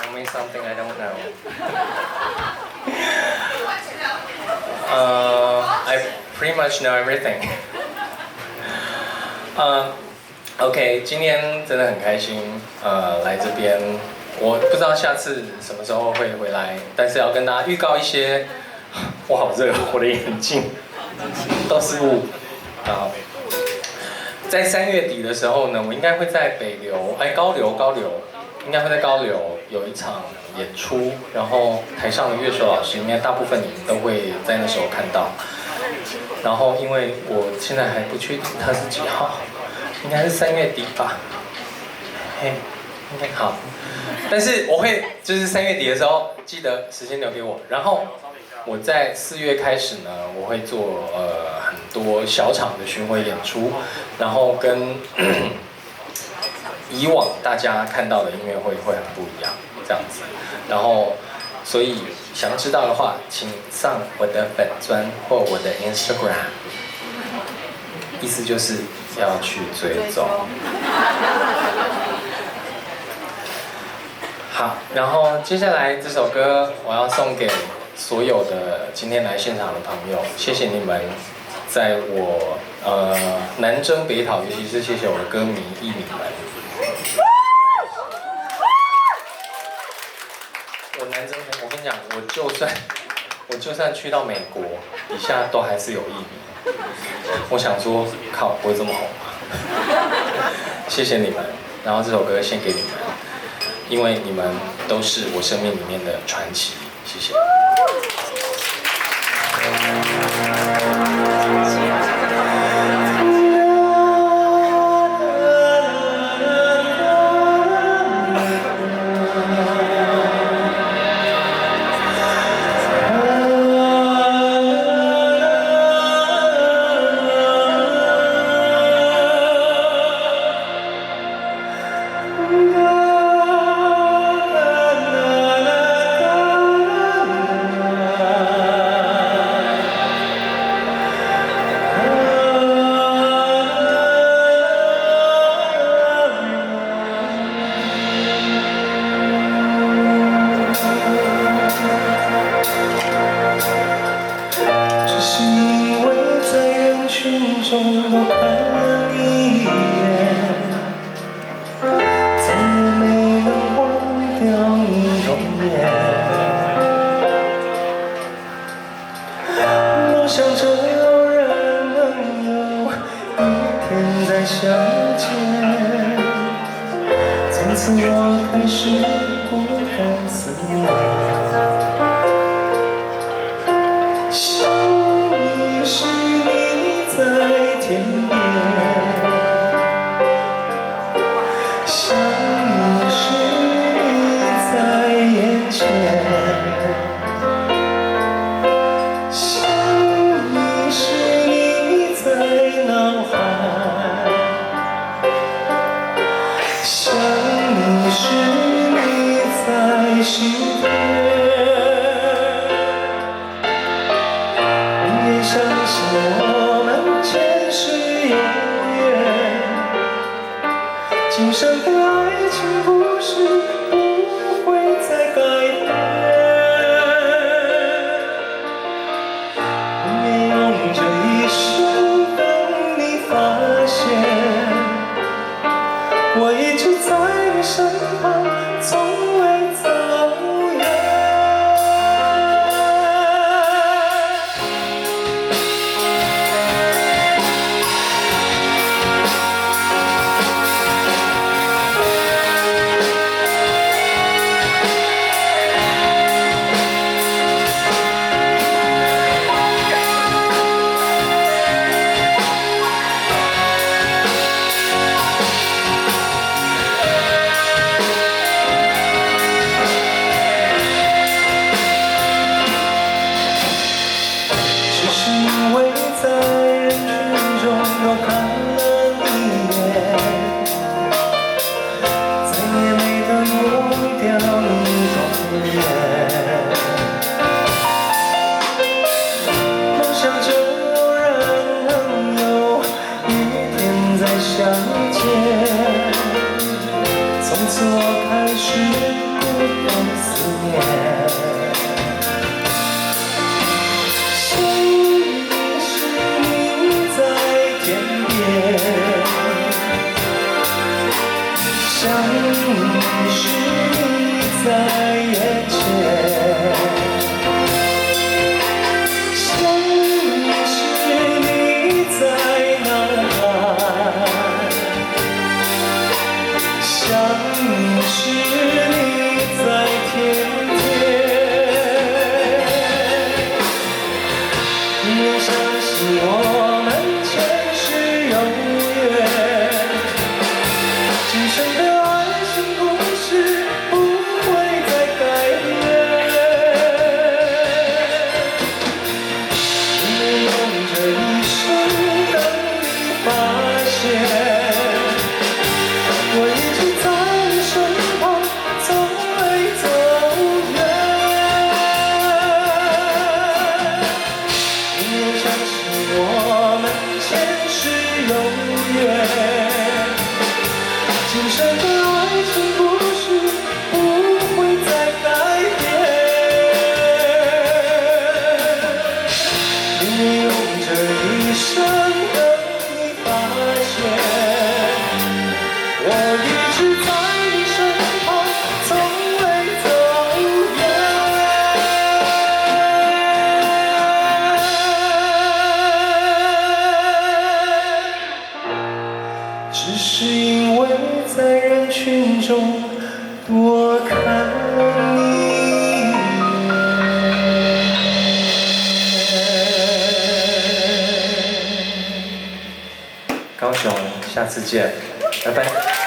tell me something I don't know. I pretty much know everything. OK， 今天真的很开心，来这边。我不知道下次什么时候会回来，但是要跟大家预告一些。我好热，我的眼镜都是雾。在3月底的时候呢，我应该会在高流，应该会在高流有一场演出，然后台上的乐手老师，应该大部分你们都会在那时候看到。然后因为我现在还不确定他是几号，应该是3月底吧，嘿，应该好。但是我会就是3月底的时候，记得时间留给我，然后。我在4月开始呢，我会做很多小场的巡回演出，然后跟以往大家看到的音乐会很不一样，这样子。然后，所以想知道的话，请上我的粉专或我的 Instagram， 意思就是要去追踪。好，然后接下来这首歌我要送给。所有的今天来现场的朋友，谢谢你们，在我南征北讨，尤其是谢谢我的歌迷艺迷们。我南征，我跟你讲，我就算去到美国，底下都还是有艺迷。我想说，靠，不会这么红吧？谢谢你们，然后这首歌献给你们，因为你们都是我生命里面的传奇。谢谢。想你时，你在心头。念。想你时你在天边，想你时你在眼前。 是你在天边，你要相信我们前世有缘，今生的爱情故事不会再改变。你用这一生等你发现。 今生的爱情故事不会再改变，因为用这一生等你发现，我一直在你身旁，从未走远，只是因为。 在人群中多看你高雄，下次见，拜拜。